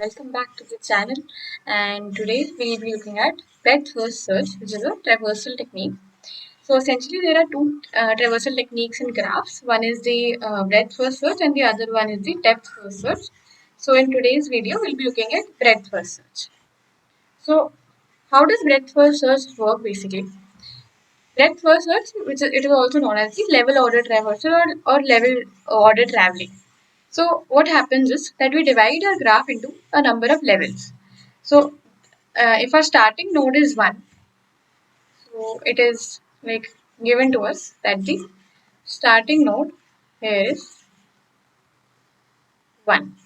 welcome back to the channel. And today we'll be looking at breadth first search, which is a traversal technique. So essentially, there are two traversal techniques in graphs. One is the breadth first search, and the other one is the depth first search. So in today's video, we'll be looking at breadth first search. So how does breadth first search work basically? Breadth first search, which it is also known as the level order traversal or level order traveling. So what happens is that we divide our graph into a number of levels. So if our starting node is 1, so it is like given to us that the starting node here is 1.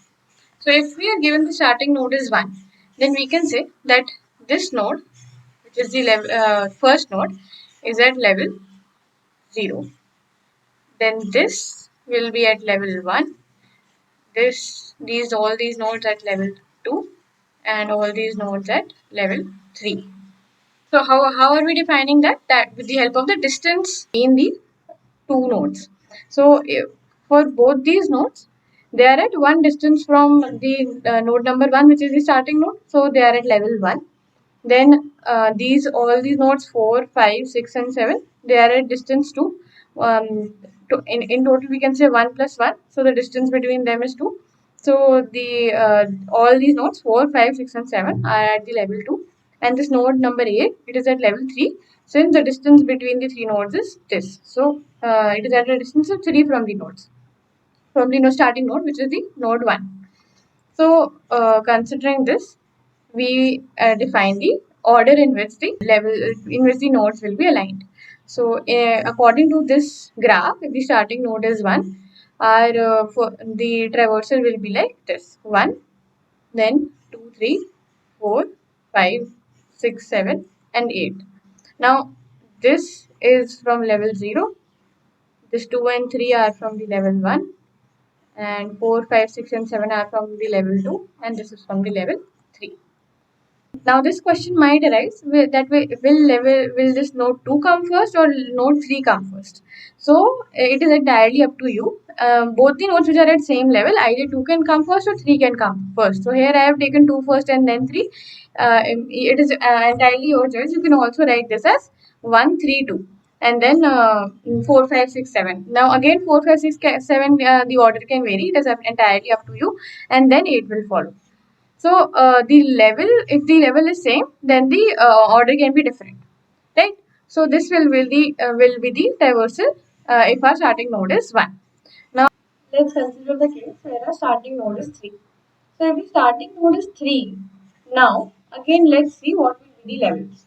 So if we are given the starting node is 1, then we can say that this node, which is the level, first node, is at level 0. Then this will be at level 1. All these nodes at level 2 and all these nodes at level 3. So how are we defining that? That with the help of the distance in the two nodes. So for both these nodes, they are at one distance from the node number 1, which is the starting node. So they are at level 1. Then all these nodes 4, 5, 6, and 7, they are at distance 2. In total we can say 1 plus 1. So the distance between them is 2. So the all these nodes 4, 5, 6, and 7 are at the level 2. And this node number 8, it is at level 3, since the distance between the three nodes is this. So it is at a distance of 3 from the nodes, from the starting node, which is the node 1. So considering this, we define the order in which the nodes will be aligned. So according to this graph, if the starting node is 1, our for the traversal will be like this: 1, then 2, 3, 4, 5, 6, 7, and 8. Now this is from level 0. This 2 and 3 are from the level 1, and 4, 5, 6, and 7 are from the level 2, and this is from the level 3. Now this question might arise will this node 2 come first or node 3 come first? So it is entirely up to you. Both the nodes which are at same level, either 2 can come first or 3 can come first. So here I have taken 2 first and then 3. It is entirely your choice. You can also write this as 1, 3, 2. And then 4, 5, 6, 7. Now again 4, 5, 6, 7, the order can vary. It is entirely up to you. And then 8 will follow. So if the level is same, then the order can be different, right? So this will be the traversal if our starting node is 1. Now let's consider the case where our starting node is 3. So if the starting node is 3, now again let's see what will be the levels.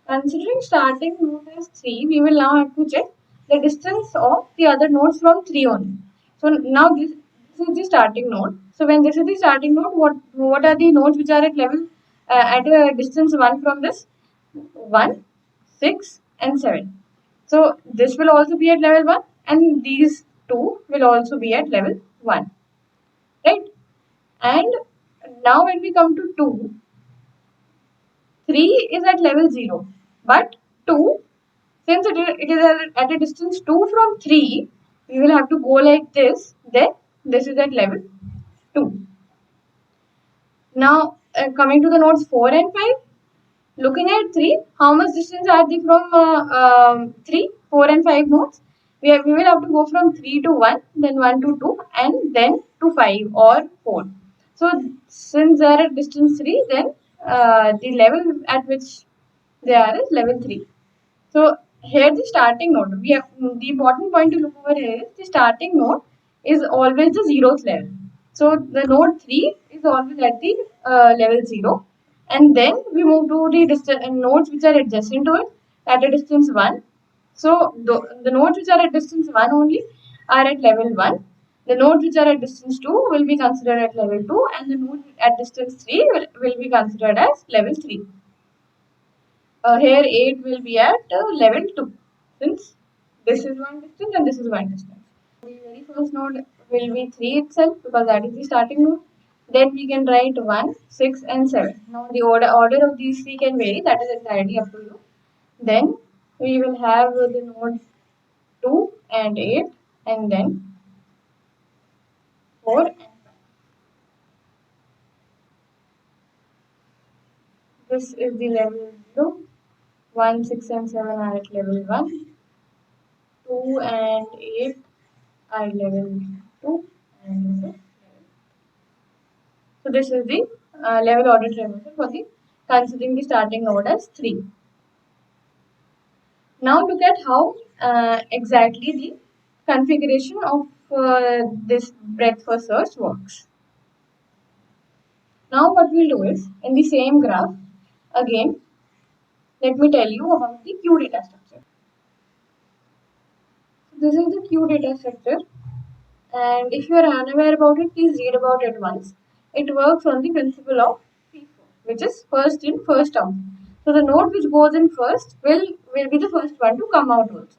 Considering starting node as 3, we will now have to check the distance of the other nodes from 3 only. So now this is the starting node. So when this is the starting node, what are the nodes which are at level at a distance 1 from this? 1, 6, and 7. So this will also be at level 1, and these two will also be at level 1, right? And now when we come to 2, 3 is at level 0, but 2, since it is at a distance 2 from 3, we will have to go like this, then this is at level 2. Now coming to the nodes 4 and 5, looking at 3, how much distance are they from 3, 4 and 5 nodes? We will have to go from 3 to 1, then 1 to 2, and then to 5 or 4. So since they are at distance 3, then the level at which they are is level 3. So here the starting node, we have the important point to look over here is the starting node is always the zeroth level. So the node 3 is always at the level 0, and then we move to the nodes which are adjacent to it at a distance 1. So the nodes which are at distance 1 only are at level 1. The nodes which are at distance 2 will be considered at level 2, and the nodes at distance 3 will be considered as level 3. Here 8 will be at level 2, since this is one distance and this is one distance. The very first node will be 3 itself, because that is the starting node. Then we can write 1, 6, and 7. Now the order of these 3 can vary, that is entirely up to you. Then we will have the nodes 2 and 8 and then 4 and 5. This is the level 0. 1, 6 and 7 are at level 1. 2 and 8 are at level 2 and this is so this is the level order traversal for the considering the starting node as 3. Now look at how exactly the configuration of this breadth first search works. Now what we'll do is in the same graph again let me tell you about the queue data structure. This is the queue data structure and if you are unaware about it please read about it once. It works on the principle of FIFO which is first in first out. So the node which goes in first will be the first one to come out also.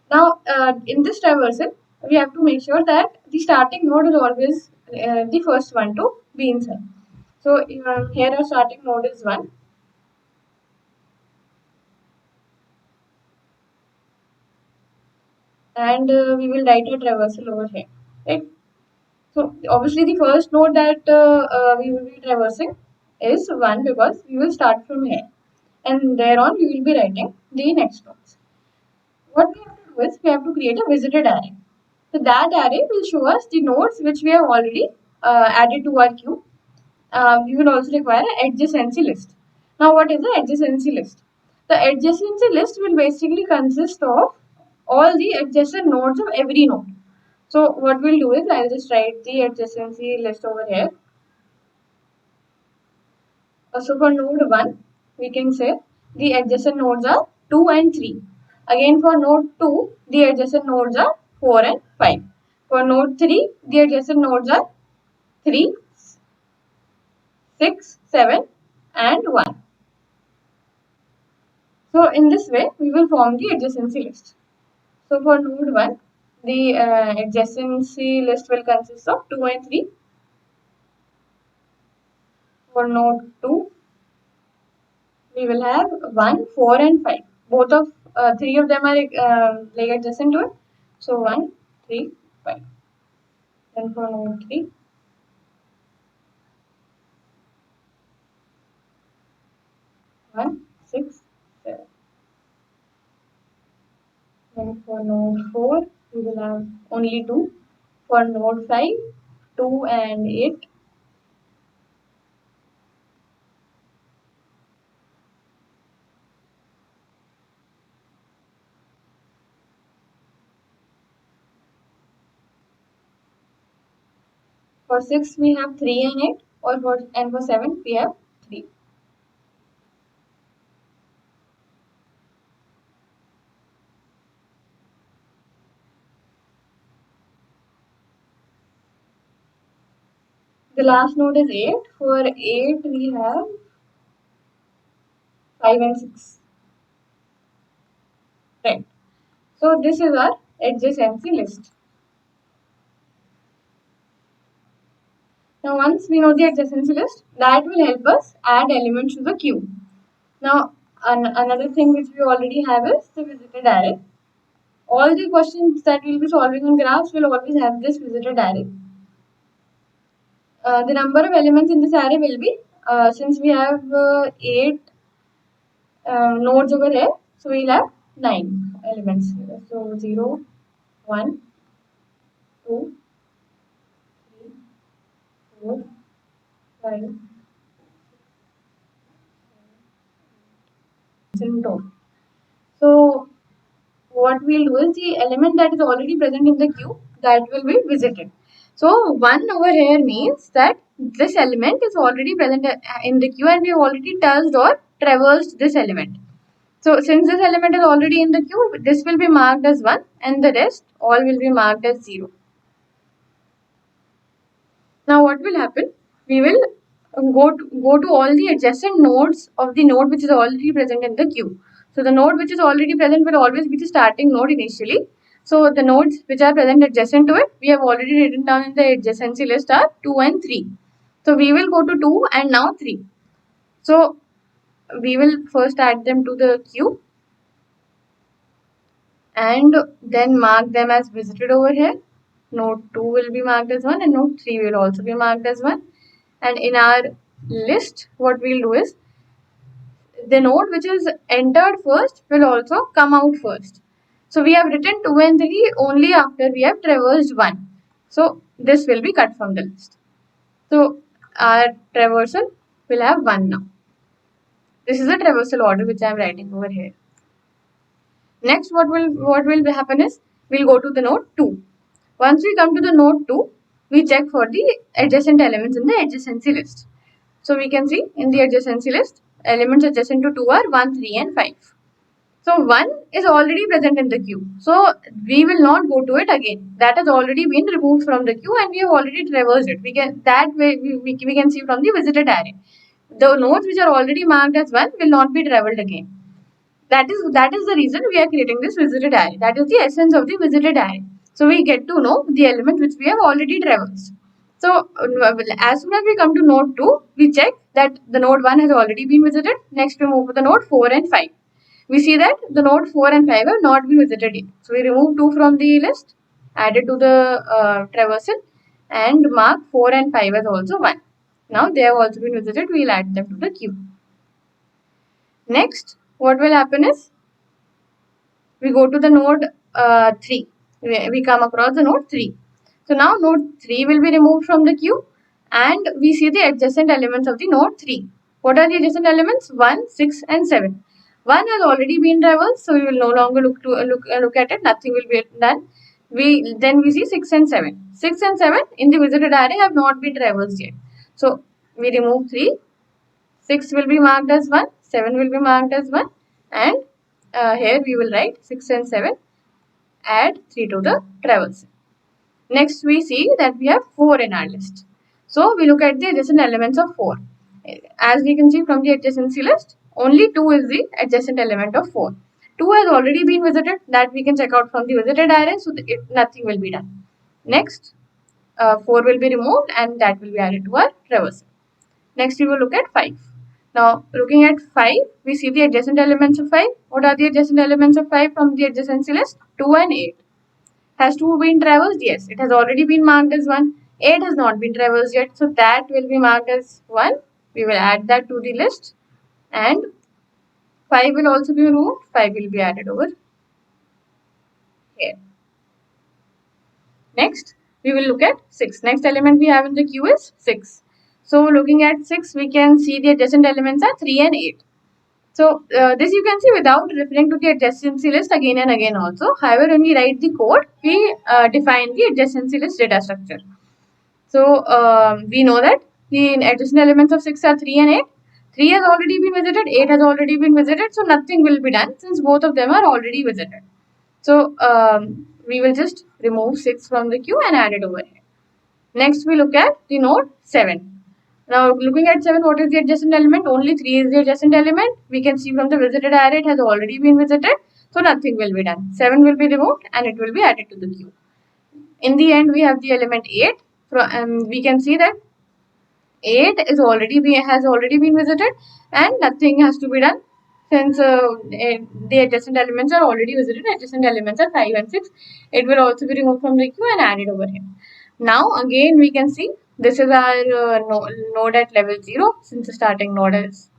Now, in this traversal, we have to make sure that the starting node is always the first one to be inside. So, here our starting node is 1. And we will write a traversal over here. Right? So, obviously, the first node that we will be traversing is 1 because we will start from here. And thereon, we will be writing the next nodes. What we have to do is we have to create a visited array. So, that array will show us the nodes which we have already added to our queue. You will also require an adjacency list. Now, what is the adjacency list? The adjacency list will basically consist of all the adjacent nodes of every node. So, what we'll do is I'll just write the adjacency list over here. So, for node 1, we can say the adjacent nodes are 2 and 3. Again, for node 2, the adjacent nodes are 4 and 5. For node 3, the adjacent nodes are 3, 6, 7 and 1. So in this way, we will form the adjacency list. So for node 1, the adjacency list will consist of 2 and 3. For node 2, we will have 1, 4 and 5. Both of 3 of them are like adjacent to it. So 1, 3, 5. Then for node 3, 1, 6, 7. Then for node 4, we will have only 2. For node 5, 2 and 8. For 6 we have 3 and 8 and for 7 we have 3. The last node is 8. For 8 we have 5 and 6. Right. So this is our adjacency list. Now once we know the adjacency list, that will help us add elements to the queue. Now another thing which we already have is the visited array. All the questions that we will be solving on graphs will always have this visited array. The number of elements in this array will be, since we have 8 nodes over here, so we'll have 9 elements. So 0, 1, 2, 3, 4, 5, in total. So what we'll do is the element that is already present in the queue that will be visited. So 1 over here means that this element is already present in the queue and we have already touched or traversed this element. So since this element is already in the queue, this will be marked as 1 and the rest all will be marked as 0. Now what will happen? We will go to all the adjacent nodes of the node which is already present in the queue. So the node which is already present will always be the starting node initially. So the nodes which are present adjacent to it, we have already written down in the adjacency list are 2 and 3. So we will go to 2 and now 3. So we will first add them to the queue. and then mark them as visited over here. Node 2 will be marked as 1 and node 3 will also be marked as 1. And in our list, what we'll do is the node which is entered first will also come out first. So we have written 2 and 3 only after we have traversed 1. So this will be cut from the list. So our traversal will have 1 now. This is the traversal order which I am writing over here. Next, what will happen is we'll go to the node 2. Once we come to the node 2, we check for the adjacent elements in the adjacency list. So we can see in the adjacency list, elements adjacent to 2 are 1, 3 and 5. So 1 is already present in the queue. So we will not go to it again. That has already been removed from the queue and we have already traversed it. We can see from the visited array. The nodes which are already marked as 1 will not be traveled again. That is the reason we are creating this visited array. That is the essence of the visited array. So we get to know the element which we have already traversed. So as soon as we come to node 2, we check that the node 1 has already been visited. Next we move to the node 4 and 5. We see that the node 4 and 5 have not been visited yet. So we remove 2 from the list, add it to the traversal and mark 4 and 5 as also 1. Now they have also been visited. We will add them to the queue. Next, what will happen is we go to the node 3. We come across the node 3. So now node 3 will be removed from the queue and we see the adjacent elements of the node 3. What are the adjacent elements? 1, 6 and 7. 1 has already been traversed, so we will no longer look at it. Nothing will be done. Then we see 6 and 7. 6 and 7 in the visited array have not been traversed yet. So we remove 3. 6 will be marked as 1, 7 will be marked as 1 and here we will write 6 and 7, add 3 to the traversal. Next we see that we have 4 in our list. So we look at the adjacent elements of 4. As we can see from the adjacency list, only 2 is the adjacent element of 4. 2 has already been visited, that we can check out from the visited array, so nothing will be done. Next, 4 will be removed and that will be added to our traversal. Next we will look at 5. Now looking at 5, we see the adjacent elements of 5. What are the adjacent elements of 5 from the adjacency list? 2 and 8. Has 2 been traversed? Yes, it has already been marked as 1. 8 has not been traversed yet, so that will be marked as 1. We will add that to the list and 5 will also be removed. 5 will be added over here. Next, we will look at 6. Next element we have in the queue is 6. So looking at 6, we can see the adjacent elements are 3 and 8. So this you can see without referring to the adjacency list again and again also. However, when we write the code, we define the adjacency list data structure. So we know that the adjacent elements of 6 are 3 and 8. 3 has already been visited, 8 has already been visited, so nothing will be done since both of them are already visited. So we will just remove 6 from the queue and add it over here. Next we look at the node 7. Now looking at 7, what is the adjacent element? Only 3 is the adjacent element. We can see from the visited array it has already been visited, so nothing will be done. 7 will be removed and it will be added to the queue. In the end we have the element 8. We can see that 8 has already been visited and nothing has to be done since the adjacent elements are already visited. Adjacent elements are 5 and 6. It will also be removed from the queue and added over here. Now again we can see this is our node at level 0 since the starting node is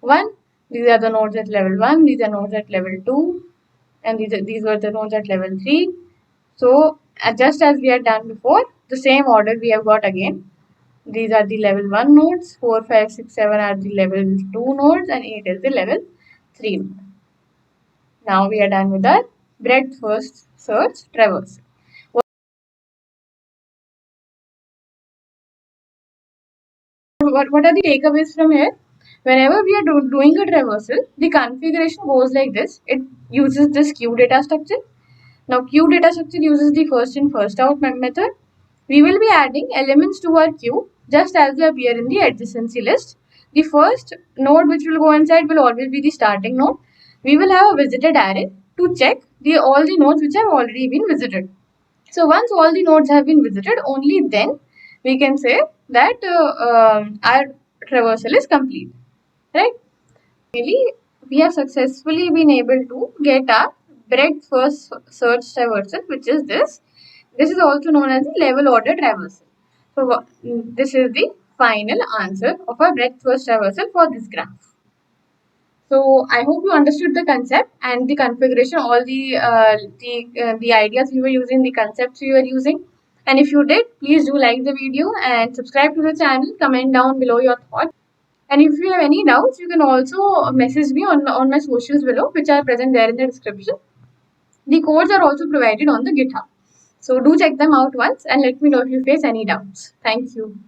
1. These are the nodes at level 1. These are nodes at level 2 and these were the nodes at level 3. So just as we had done before, the same order we have got again. These are the level 1 nodes, 4, 5, 6, 7 are the level 2 nodes and 8 is the level 3 node. Now we are done with our breadth first search traversal. What are the takeaways from here? Whenever we are doing a traversal, the configuration goes like this. It uses this queue data structure. Now queue data structure uses the first in first out method. We will be adding elements to our queue just as they appear in the adjacency list. The first node which will go inside will always be the starting node. We will have a visited array to check all the nodes which have already been visited. So once all the nodes have been visited, only then we can say that our traversal is complete, right? Really, we have successfully been able to get our breadth first search traversal, which is this. This is also known as the level order traversal. So this is the final answer of our breadth first traversal for this graph. So I hope you understood the concept and the configuration, all the ideas we were using, the concepts we were using. And if you did, please do like the video and subscribe to the channel. Comment down below your thoughts. And if you have any doubts, you can also message me on my socials below, which are present there in the description. The codes are also provided on the GitHub. So do check them out once and let me know if you face any doubts. Thank you.